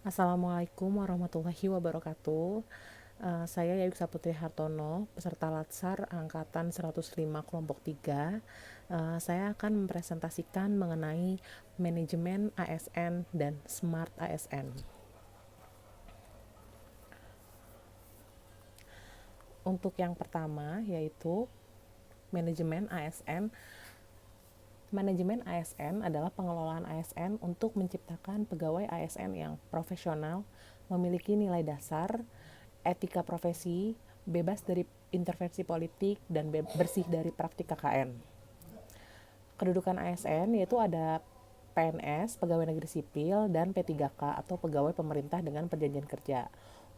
Assalamualaikum warahmatullahi wabarakatuh. Saya Yayuk Saputri Hartono, peserta Latsar Angkatan 105 Kelompok 3. Saya akan mempresentasikan mengenai manajemen ASN dan Smart ASN. Untuk yang pertama yaitu manajemen ASN. Manajemen ASN adalah pengelolaan ASN untuk menciptakan pegawai ASN yang profesional, memiliki nilai dasar, etika profesi, bebas dari intervensi politik, dan bersih dari praktik KKN. Kedudukan ASN yaitu ada PNS, pegawai negeri sipil, dan P3K atau pegawai pemerintah dengan perjanjian kerja.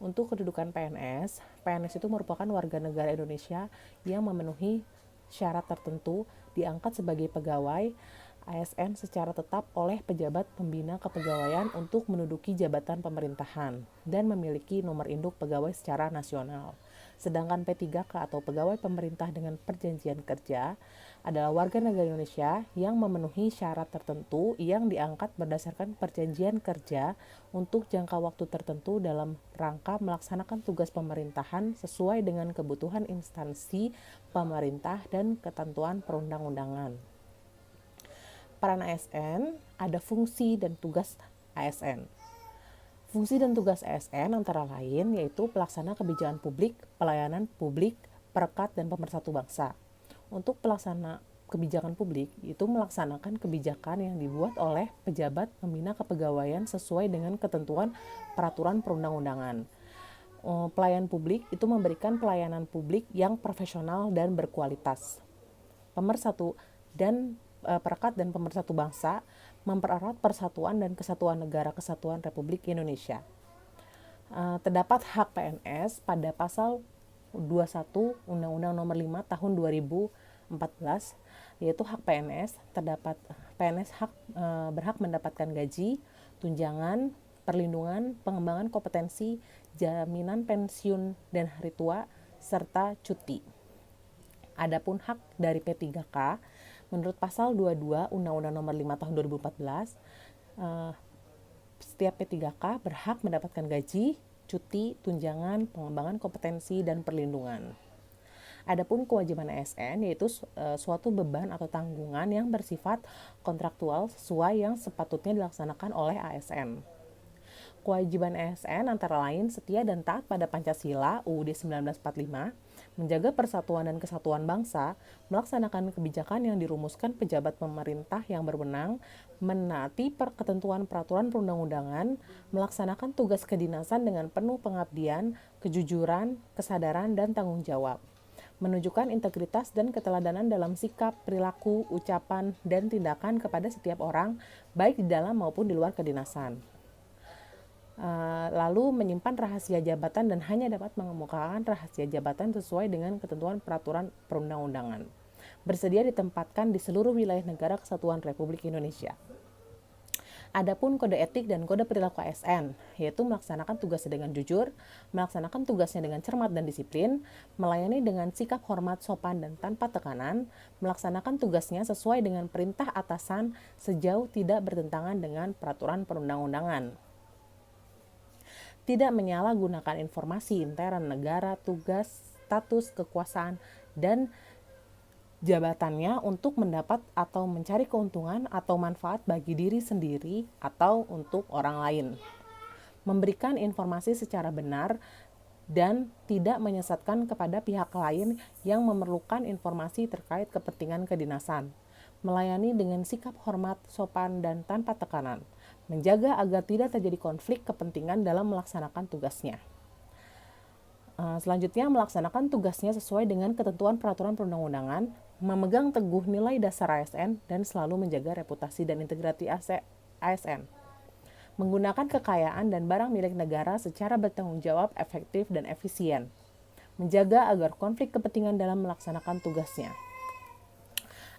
Untuk kedudukan PNS, PNS itu merupakan warga negara Indonesia yang memenuhi syarat tertentu diangkat sebagai pegawai ASN secara tetap oleh pejabat pembina kepegawaian untuk menduduki jabatan pemerintahan dan memiliki nomor induk pegawai secara nasional. Sedangkan P3K atau pegawai pemerintah dengan perjanjian kerja adalah warga negara Indonesia yang memenuhi syarat tertentu yang diangkat berdasarkan perjanjian kerja untuk jangka waktu tertentu dalam rangka melaksanakan tugas pemerintahan sesuai dengan kebutuhan instansi pemerintah dan ketentuan perundang-undangan. Peran ASN, ada fungsi dan tugas ASN. Fungsi dan tugas ASN antara lain yaitu pelaksana kebijakan publik, pelayanan publik, perekat, dan pemersatu bangsa. Untuk pelaksana kebijakan publik itu melaksanakan kebijakan yang dibuat oleh pejabat pembina kepegawaian sesuai dengan ketentuan peraturan perundang-undangan. Pelayan publik itu memberikan pelayanan publik yang profesional dan berkualitas. Pemersatu dan Perekat dan pemersatu bangsa mempererat persatuan dan kesatuan negara kesatuan Republik Indonesia. Terdapat hak PNS pada pasal 21 Undang-Undang Nomor 5 Tahun 2014, yaitu hak PNS. Terdapat PNS berhak mendapatkan gaji, tunjangan, perlindungan, pengembangan kompetensi, jaminan pensiun dan hari tua, serta cuti. Adapun hak dari P3K, menurut pasal 22 Undang-Undang Nomor 5 Tahun 2014, setiap P3K berhak mendapatkan gaji, cuti, tunjangan, pengembangan kompetensi, dan perlindungan. Adapun kewajiban ASN yaitu suatu beban atau tanggungan yang bersifat kontraktual sesuai yang sepatutnya dilaksanakan oleh ASN. Kewajiban ASN antara lain setia dan taat pada Pancasila UUD 1945, menjaga persatuan dan kesatuan bangsa, melaksanakan kebijakan yang dirumuskan pejabat pemerintah yang berwenang, menaati ketentuan peraturan perundang-undangan, melaksanakan tugas kedinasan dengan penuh pengabdian, kejujuran, kesadaran, dan tanggung jawab, menunjukkan integritas dan keteladanan dalam sikap, perilaku, ucapan, dan tindakan kepada setiap orang, baik di dalam maupun di luar kedinasan. Lalu menyimpan rahasia jabatan dan hanya dapat mengemukakan rahasia jabatan sesuai dengan ketentuan peraturan perundang-undangan. Bersedia ditempatkan di seluruh wilayah negara kesatuan Republik Indonesia. Adapun kode etik dan kode perilaku ASN, yaitu melaksanakan tugasnya dengan jujur, melaksanakan tugasnya dengan cermat dan disiplin, melayani dengan sikap hormat, sopan, dan tanpa tekanan, melaksanakan tugasnya sesuai dengan perintah atasan sejauh tidak bertentangan dengan peraturan perundang-undangan. Tidak menyalahgunakan informasi intern negara, tugas, status, kekuasaan, dan jabatannya untuk mendapat atau mencari keuntungan atau manfaat bagi diri sendiri atau untuk orang lain. Memberikan informasi secara benar dan tidak menyesatkan kepada pihak lain yang memerlukan informasi terkait kepentingan kedinasan. Melayani dengan sikap hormat, sopan, dan tanpa tekanan. Menjaga agar tidak terjadi konflik kepentingan dalam melaksanakan tugasnya. Selanjutnya, melaksanakan tugasnya sesuai dengan ketentuan peraturan perundang-undangan, memegang teguh nilai dasar ASN, dan selalu menjaga reputasi dan integritas ASN. Menggunakan kekayaan dan barang milik negara secara bertanggung jawab, efektif, dan efisien. Menjaga agar konflik kepentingan dalam melaksanakan tugasnya.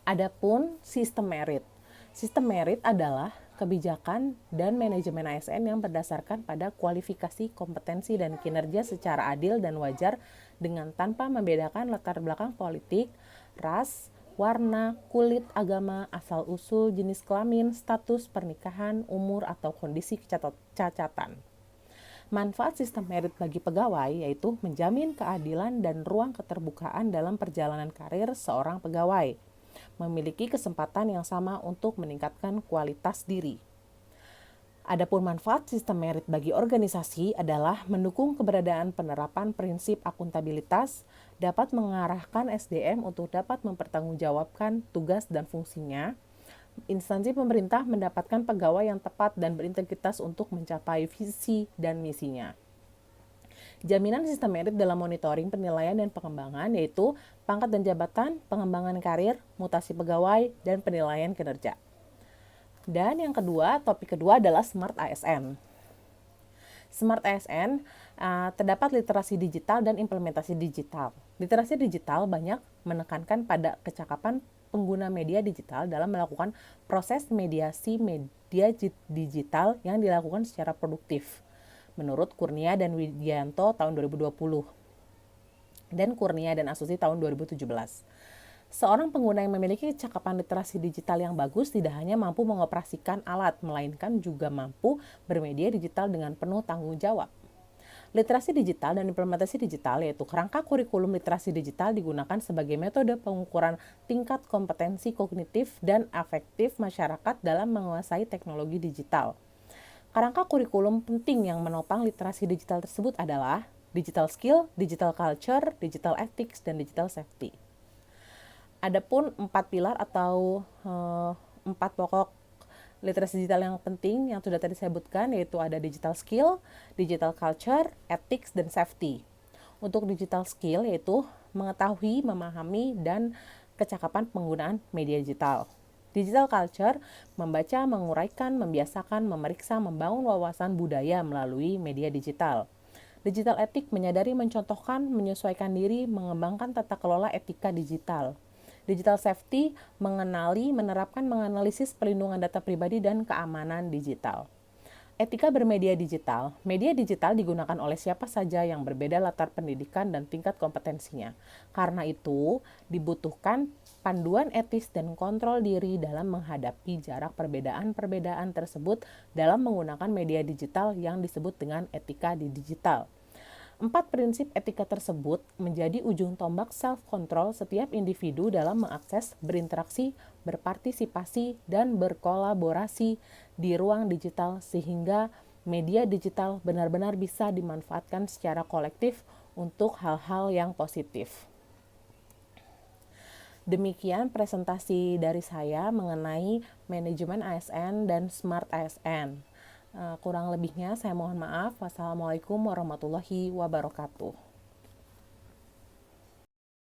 Adapun sistem merit. Sistem merit adalah kebijakan dan manajemen ASN yang berdasarkan pada kualifikasi, kompetensi, dan kinerja secara adil dan wajar dengan tanpa membedakan latar belakang politik, ras, warna, kulit, agama, asal-usul, jenis kelamin, status pernikahan, umur, atau kondisi cacatan. Manfaat sistem merit bagi pegawai yaitu menjamin keadilan dan ruang keterbukaan dalam perjalanan karir seorang pegawai, memiliki kesempatan yang sama untuk meningkatkan kualitas diri. Adapun manfaat sistem merit bagi organisasi adalah mendukung keberadaan penerapan prinsip akuntabilitas, dapat mengarahkan SDM untuk dapat mempertanggungjawabkan tugas dan fungsinya. Instansi pemerintah mendapatkan pegawai yang tepat dan berintegritas untuk mencapai visi dan misinya. Jaminan sistem merit dalam monitoring, penilaian, dan pengembangan yaitu pangkat dan jabatan, pengembangan karir, mutasi pegawai, dan penilaian kinerja. Dan yang kedua, topik kedua adalah Smart ASN. Smart ASN terdapat literasi digital dan implementasi digital. Literasi digital banyak menekankan pada kecakapan pengguna media digital dalam melakukan proses mediasi media digital yang dilakukan secara produktif. Menurut Kurnia dan Widianto tahun 2020 dan Kurnia dan Asusi tahun 2017. Seorang pengguna yang memiliki kecakapan literasi digital yang bagus tidak hanya mampu mengoperasikan alat, melainkan juga mampu bermedia digital dengan penuh tanggung jawab. Literasi digital dan implementasi digital yaitu kerangka kurikulum literasi digital digunakan sebagai metode pengukuran tingkat kompetensi kognitif dan afektif masyarakat dalam menguasai teknologi digital. Kerangka kurikulum penting yang menopang literasi digital tersebut adalah digital skill, digital culture, digital ethics, dan digital safety. Adapun 4 pilar atau 4 pokok literasi digital yang penting yang sudah tadi saya sebutkan yaitu ada digital skill, digital culture, ethics, dan safety. Untuk digital skill yaitu mengetahui, memahami, dan kecakapan penggunaan media digital. Digital culture membaca, menguraikan, membiasakan, memeriksa, membangun wawasan budaya melalui media digital. Digital etik menyadari, mencontohkan, menyesuaikan diri, mengembangkan tata kelola etika digital. Digital safety mengenali, menerapkan, menganalisis perlindungan data pribadi dan keamanan digital. Etika bermedia digital. Media digital digunakan oleh siapa saja yang berbeda latar pendidikan dan tingkat kompetensinya. Karena itu, dibutuhkan panduan etis dan kontrol diri dalam menghadapi jarak perbedaan-perbedaan tersebut dalam menggunakan media digital yang disebut dengan etika di digital. 4 prinsip etika tersebut menjadi ujung tombak self-control setiap individu dalam mengakses, berinteraksi, berpartisipasi, dan berkolaborasi di ruang digital sehingga media digital benar-benar bisa dimanfaatkan secara kolektif untuk hal-hal yang positif. Demikian presentasi dari saya mengenai manajemen ASN dan Smart ASN. Kurang lebihnya saya mohon maaf. Wassalamualaikum warahmatullahi wabarakatuh.